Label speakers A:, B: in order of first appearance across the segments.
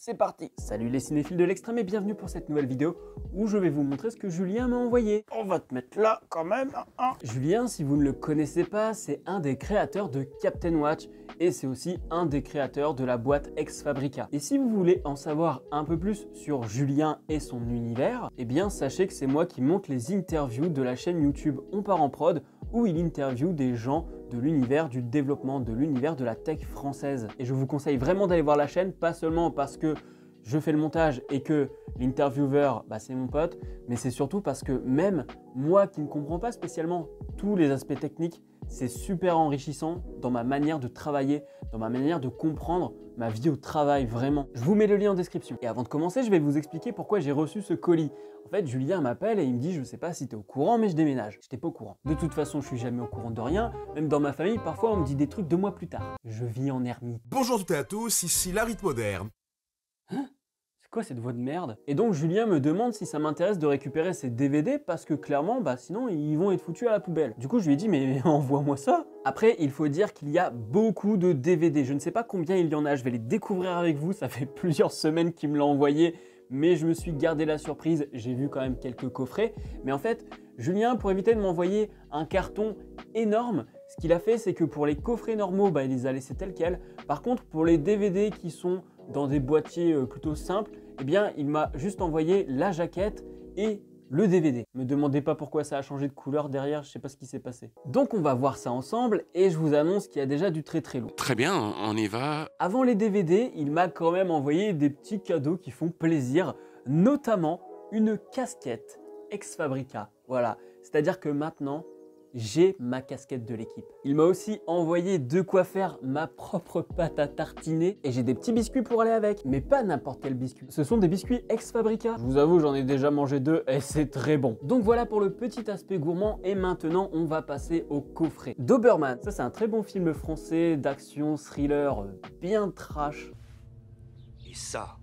A: c'est parti. Salut les cinéphiles de l'extrême et bienvenue pour cette nouvelle vidéo où je vais vous montrer ce que Julien m'a envoyé. On va te mettre là quand même. Julien, si vous ne le connaissez pas, c'est un des créateurs de Captain Watch et c'est aussi un des créateurs de la boîte Ex Fabrica. Et si vous voulez en savoir un peu plus sur Julien et son univers, eh bien sachez que c'est moi qui monte les interviews de la chaîne YouTube On part en prod où il interviewe des gens de l'univers du développement, de l'univers de la tech française. Et je vous conseille vraiment d'aller voir la chaîne, pas seulement parce que je fais le montage et que l'intervieweur, c'est mon pote, mais c'est surtout parce que même moi qui ne comprends pas spécialement tous les aspects techniques, c'est super enrichissant dans ma manière de travailler, dans ma manière de comprendre ma vie au travail, vraiment. Je vous mets le lien en description. Et avant de commencer, je vais vous expliquer pourquoi j'ai reçu ce colis. En fait, Julien m'appelle et il me dit « Je sais pas si tu es au courant, mais je déménage. » J'étais pas au courant. De toute façon, je suis jamais au courant de rien. Même dans ma famille, parfois, on me dit des trucs 2 mois plus tard. Je vis en ermite.
B: Bonjour toutes et à tous, ici l'Arith Moderne.
A: C'est quoi cette voix de merde? Et donc Julien me demande si ça m'intéresse de récupérer ces DVD parce que clairement, sinon ils vont être foutus à la poubelle. Du coup je lui ai dit mais envoie-moi ça. Après il faut dire qu'il y a beaucoup de DVD. Je ne sais pas combien il y en a, je vais les découvrir avec vous. Ça fait plusieurs semaines qu'il me l'a envoyé, mais je me suis gardé la surprise. J'ai vu quand même quelques coffrets. Mais en fait, Julien, pour éviter de m'envoyer un carton énorme, ce qu'il a fait, c'est que pour les coffrets normaux, il les a laissés tels quels. Par contre, pour les DVD qui sont dans des boîtiers plutôt simples, eh bien, il m'a juste envoyé la jaquette et le DVD. Ne me demandez pas pourquoi ça a changé de couleur derrière, je sais pas ce qui s'est passé. Donc on va voir ça ensemble et je vous annonce qu'il y a déjà du très très lourd.
B: Très bien, on y va.
A: Avant les DVD, il m'a quand même envoyé des petits cadeaux qui font plaisir, notamment une casquette Ex Fabrica. Voilà, c'est-à-dire que maintenant, j'ai ma casquette de l'équipe. Il m'a aussi envoyé de quoi faire ma propre pâte à tartiner et j'ai des petits biscuits pour aller avec, mais pas n'importe quel biscuit. Ce sont des biscuits Ex Fabrica. Je vous avoue, j'en ai déjà mangé 2 et c'est très bon. Donc voilà pour le petit aspect gourmand et maintenant on va passer au coffret. Doberman, ça c'est un très bon film français d'action, thriller, bien trash.
C: Et ça,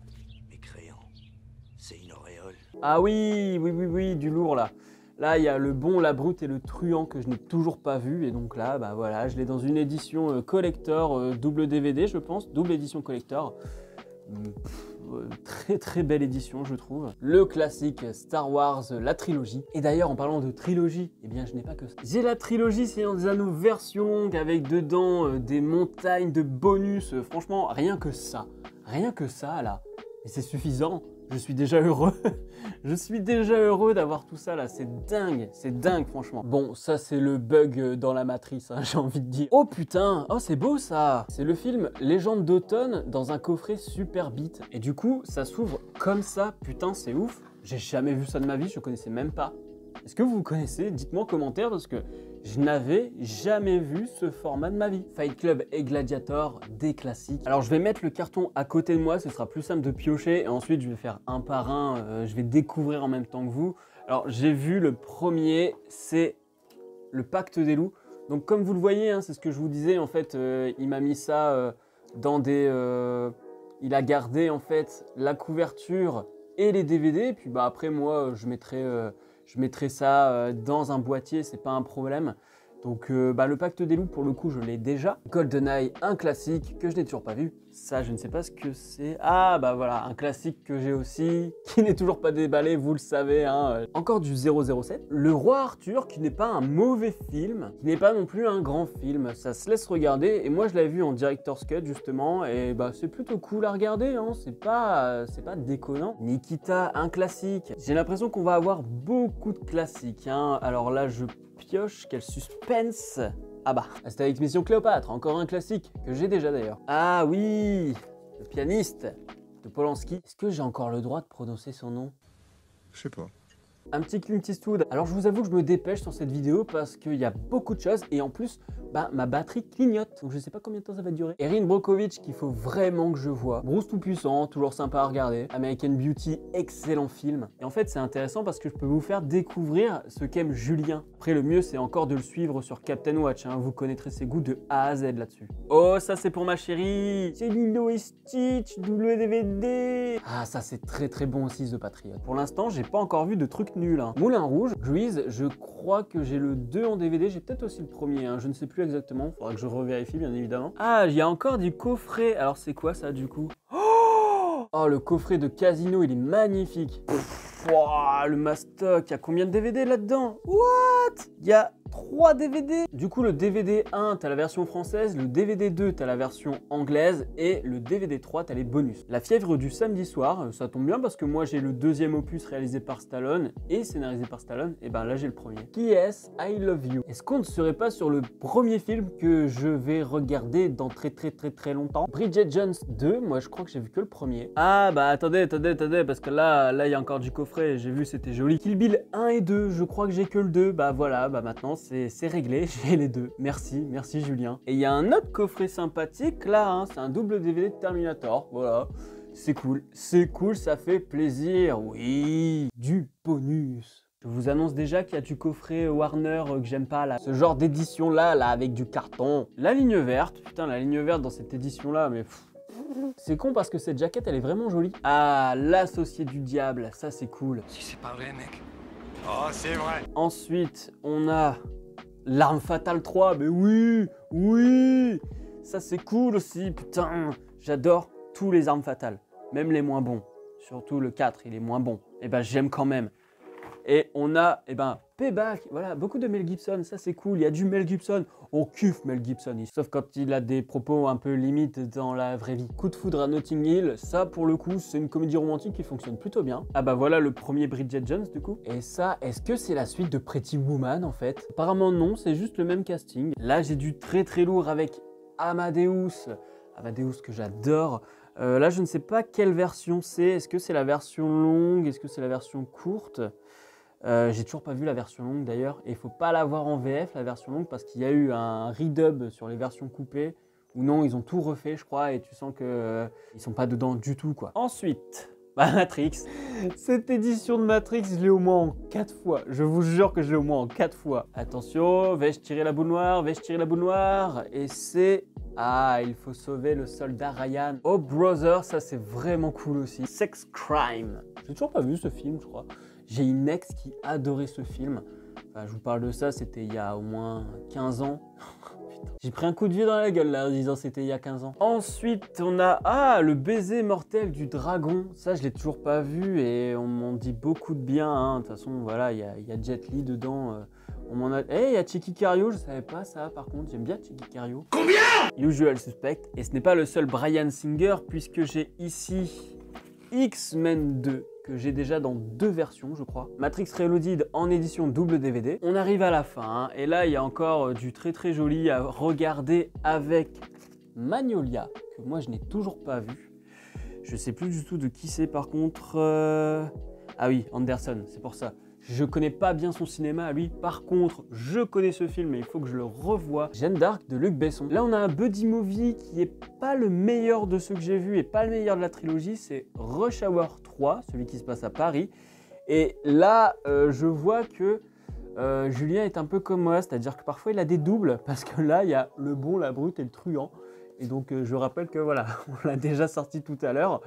C: mes crayons, c'est une auréole.
A: Ah oui, du lourd là. Là, il y a le bon, la brute et le truand que je n'ai toujours pas vu. Et donc là, voilà, je l'ai dans une édition collector, double DVD, je pense, double édition collector. Très très belle édition, je trouve. Le classique Star Wars, la trilogie. Et d'ailleurs, en parlant de trilogie, eh bien, je n'ai pas que ça. J'ai la trilogie Seigneur des Anneaux version longue avec dedans des montagnes de bonus. Franchement, rien que ça là. Et c'est suffisant. Je suis déjà heureux. Je suis déjà heureux d'avoir tout ça là. C'est dingue franchement. Bon, ça c'est le bug dans la matrice, hein, j'ai envie de dire. Oh putain, oh c'est beau ça. C'est le film Légende d'automne dans un coffret Super Beat. Et du coup, ça s'ouvre comme ça. Putain, c'est ouf. J'ai jamais vu ça de ma vie, je connaissais même pas. Est-ce que vous connaissez? Dites-moi en commentaire parce que je n'avais jamais vu ce format de ma vie. Fight Club et Gladiator, des classiques. Alors je vais mettre le carton à côté de moi, ce sera plus simple de piocher et ensuite je vais faire un par un, je vais découvrir en même temps que vous. Alors j'ai vu le premier, c'est le Pacte des loups. Donc comme vous le voyez, hein, c'est ce que je vous disais, en fait, il m'a mis ça dans des... il a gardé en fait la couverture et les DVD, et puis après moi je mettrai ça dans un boîtier, c'est pas un problème. Donc le Pacte des loups, pour le coup, je l'ai déjà. GoldenEye, un classique que je n'ai toujours pas vu. Ça, je ne sais pas ce que c'est. Ah, voilà, un classique que j'ai aussi, qui n'est toujours pas déballé, vous le savez. Hein. Encore du 007. Le Roi Arthur, qui n'est pas un mauvais film, qui n'est pas non plus un grand film. Ça se laisse regarder. Et moi, je l'avais vu en Director's Cut, justement. Et c'est plutôt cool à regarder. Hein. C'est pas déconnant. Nikita, un classique. J'ai l'impression qu'on va avoir beaucoup de classiques. Hein. Alors là, je pioche, quel suspense. Astérix Mission Cléopâtre, encore un classique, que j'ai déjà d'ailleurs. Ah oui, le pianiste de Polanski. Est-ce que j'ai encore le droit de prononcer son nom?
B: Je sais pas.
A: Un petit Clint Eastwood. Alors je vous avoue que je me dépêche sur cette vidéo parce qu'il y a beaucoup de choses et en plus ma batterie clignote, donc je sais pas combien de temps ça va durer. Erin Brockovich qu'il faut vraiment que je vois. Bruce Tout-Puissant, toujours sympa à regarder. American Beauty, excellent film. Et en fait c'est intéressant parce que je peux vous faire découvrir ce qu'aime Julien. Après le mieux c'est encore de le suivre sur Captain Watch, hein. Vous connaîtrez ses goûts de A à Z là-dessus. Oh ça c'est pour ma chérie. C'est Lilo et Stitch, double DVD. Ah ça c'est très très bon aussi The Patriot. Pour l'instant j'ai pas encore vu de trucs nuls. Hein. Moulin Rouge, Grease, je crois que j'ai le 2 en DVD, j'ai peut-être aussi le premier, hein. Je ne sais plus exactement, faudra que je revérifie bien évidemment. Ah, il y a encore du coffret, alors c'est quoi ça du coup? Oh, Oh, le coffret de Casino, il est magnifique. Wow, le mastoc, il y a combien de DVD là-dedans? What? Il y a 3 DVD. Du coup, le DVD 1, t'as la version française, le DVD 2, t'as la version anglaise et le DVD 3, t'as les bonus. La fièvre du samedi soir, ça tombe bien parce que moi j'ai le deuxième opus réalisé par Stallone et scénarisé par Stallone, et ben là j'ai le premier. P.S. I Love You. Est-ce qu'on ne serait pas sur le premier film que je vais regarder dans très longtemps? Bridget Jones 2, moi je crois que j'ai vu que le premier. Ah bah attendez, parce que là il y a encore du coffret, j'ai vu, c'était joli. Kill Bill 1 et 2, je crois que j'ai que le 2, bah voilà, bah maintenant c'est réglé, j'ai les deux. Merci Julien. Et il y a un autre coffret sympathique là, hein, c'est un double DVD de Terminator, voilà. C'est cool, ça fait plaisir, oui. Du bonus. Je vous annonce déjà qu'il y a du coffret Warner que j'aime pas là. Ce genre d'édition là avec du carton. La ligne verte, putain la ligne verte dans cette édition là, mais... C'est con parce que cette jaquette elle est vraiment jolie. Ah, l'associé du diable, ça c'est cool.
C: Si c'est pas vrai, mec. Oh, c'est vrai.
A: Ensuite, on a L'Arme Fatale 3, mais oui. Ça c'est cool aussi, putain. J'adore tous les armes fatales, même les moins bons. Surtout le 4, il est moins bon. Et ben j'aime quand même. Et on a, Payback, voilà, beaucoup de Mel Gibson, ça c'est cool, il y a du Mel Gibson, on kiffe Mel Gibson, sauf quand il a des propos un peu limites dans la vraie vie. Coup de foudre à Notting Hill, ça pour le coup c'est une comédie romantique qui fonctionne plutôt bien. Ah bah voilà le premier Bridget Jones du coup. Et ça, est-ce que c'est la suite de Pretty Woman en fait? Apparemment non, c'est juste le même casting. Là j'ai du très lourd avec Amadeus que j'adore. Là je ne sais pas quelle version c'est, est-ce que c'est la version longue, est-ce que c'est la version courte? J'ai toujours pas vu la version longue d'ailleurs, et il faut pas la voir en VF la version longue parce qu'il y a eu un redub sur les versions coupées, ou non ils ont tout refait je crois, et tu sens que ils sont pas dedans du tout quoi. Ensuite, Matrix. Cette édition de Matrix, je l'ai au moins en 4 fois. Je vous jure que je l'ai au moins en 4 fois. Attention, vais-je tirer la boule noire? Et c'est... Ah, il faut sauver le soldat Ryan. Oh Brother, ça c'est vraiment cool aussi. Sex Crime. J'ai toujours pas vu ce film je crois. J'ai une ex qui adorait ce film. Enfin, je vous parle de ça, c'était il y a au moins 15 ans. J'ai pris un coup de vieux dans la gueule là en disant c'était il y a 15 ans. Ensuite, on a le baiser mortel du dragon. Ça, je l'ai toujours pas vu et on m'en dit beaucoup de bien. Hein. De toute façon, voilà, il y a Jet Li dedans. On m'en a... il y a Chicky Cario, je savais pas ça par contre. J'aime bien Chicky Cario. Combien? Usual Suspect. Et ce n'est pas le seul Bryan Singer puisque j'ai ici X-Men 2. Que j'ai déjà dans 2 versions je crois. Matrix Reloaded en édition double DVD. On arrive à la fin hein, et là il y a encore du très joli à regarder avec Magnolia que moi je n'ai toujours pas vu. Je sais plus du tout de qui c'est par contre. Ah oui, Anderson, c'est pour ça. Je connais pas bien son cinéma à lui, par contre je connais ce film et il faut que je le revoie. Jeanne d'Arc de Luc Besson. Là on a un buddy movie qui est pas le meilleur de ceux que j'ai vus et pas le meilleur de la trilogie, c'est Rush Hour 3, celui qui se passe à Paris. Et là je vois que Julien est un peu comme moi, c'est-à-dire que parfois il a des doubles, parce que là il y a le bon, la brute et le truand. Et donc je rappelle que voilà, on l'a déjà sorti tout à l'heure.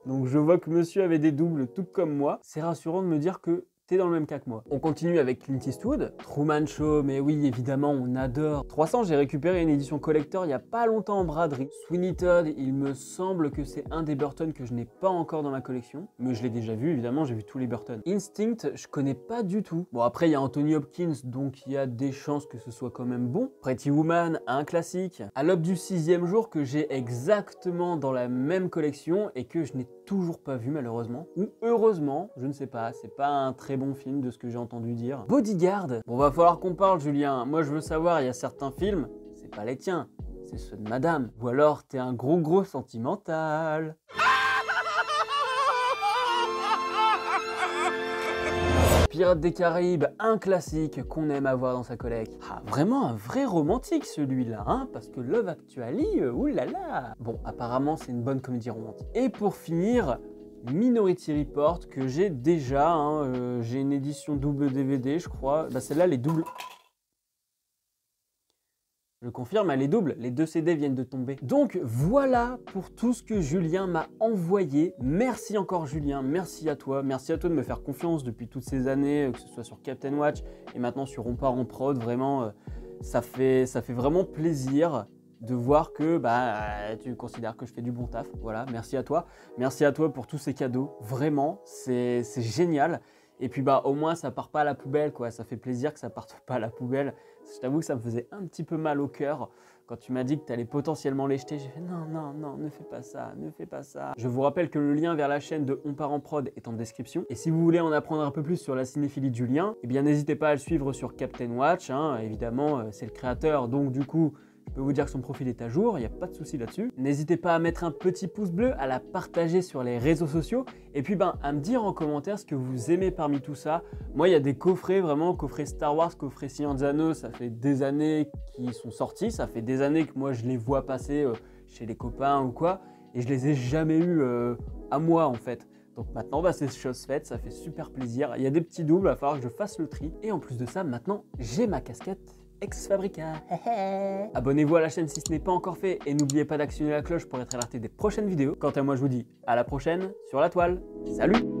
A: Donc je vois que monsieur avait des doubles tout comme moi. C'est rassurant de me dire que t'es dans le même cas que moi. On continue avec Clint Eastwood. Truman Show, mais oui, évidemment, on adore. 300, j'ai récupéré une édition collector il n'y a pas longtemps en braderie. Sweeney Todd, il me semble que c'est un des Burton que je n'ai pas encore dans ma collection. Mais je l'ai déjà vu, évidemment, j'ai vu tous les Burton. Instinct, je connais pas du tout. Bon, après, il y a Anthony Hopkins, donc il y a des chances que ce soit quand même bon. Pretty Woman, un classique. À l'aube du 6e jour, que j'ai exactement dans la même collection et que je n'ai toujours pas vu malheureusement. Ou heureusement, je ne sais pas, c'est pas un très bon film de ce que j'ai entendu dire. Bodyguard. Bon, va falloir qu'on parle, Julien. Moi, je veux savoir, il y a certains films, c'est pas les tiens, c'est ceux de madame. Ou alors, t'es un gros sentimental. Pirates des Caraïbes, un classique qu'on aime avoir dans sa collecte. Ah, vraiment un vrai romantique celui-là, hein, parce que Love Actually, oulala. Bon, apparemment, c'est une bonne comédie romantique. Et pour finir, Minority Report que j'ai déjà, hein, j'ai une édition double DVD je crois, bah celle-là les doubles, je confirme, elle est double, les 2 CD viennent de tomber. Donc voilà pour tout ce que Julien m'a envoyé. Merci encore Julien, merci à toi de me faire confiance depuis toutes ces années, que ce soit sur Captain Watch et maintenant sur On part en prod, vraiment ça fait vraiment plaisir de voir que tu considères que je fais du bon taf. Voilà, merci à toi. Merci à toi pour tous ces cadeaux. Vraiment, c'est génial. Et puis au moins ça part pas à la poubelle, quoi. Ça fait plaisir que ça parte pas à la poubelle. Je t'avoue que ça me faisait un petit peu mal au cœur quand tu m'as dit que tu allais potentiellement les jeter. J'ai fait non, ne fais pas ça, ne fais pas ça. Je vous rappelle que le lien vers la chaîne de On part en prod est en description. Et si vous voulez en apprendre un peu plus sur la cinéphilie de Julien, eh bien n'hésitez pas à le suivre sur Captain Watch. Évidemment, c'est le créateur, donc du coup, je peux vous dire que son profil est à jour, il n'y a pas de souci là-dessus. N'hésitez pas à mettre un petit pouce bleu, à la partager sur les réseaux sociaux et puis à me dire en commentaire ce que vous aimez parmi tout ça. Moi, il y a des coffrets, vraiment, coffrets Star Wars, coffrets Seigneur des Anneaux, ça fait des années qu'ils sont sortis, ça fait des années que moi je les vois passer chez les copains ou quoi, et je les ai jamais eus à moi en fait. Donc maintenant, c'est chose faite, ça fait super plaisir. Il y a des petits doubles, il va falloir que je fasse le tri. Et en plus de ça, maintenant, j'ai ma casquette ex fabrica. Abonnez-vous à la chaîne si ce n'est pas encore fait et n'oubliez pas d'actionner la cloche pour être alerté des prochaines vidéos. Quant à moi, je vous dis à la prochaine sur la toile. Salut!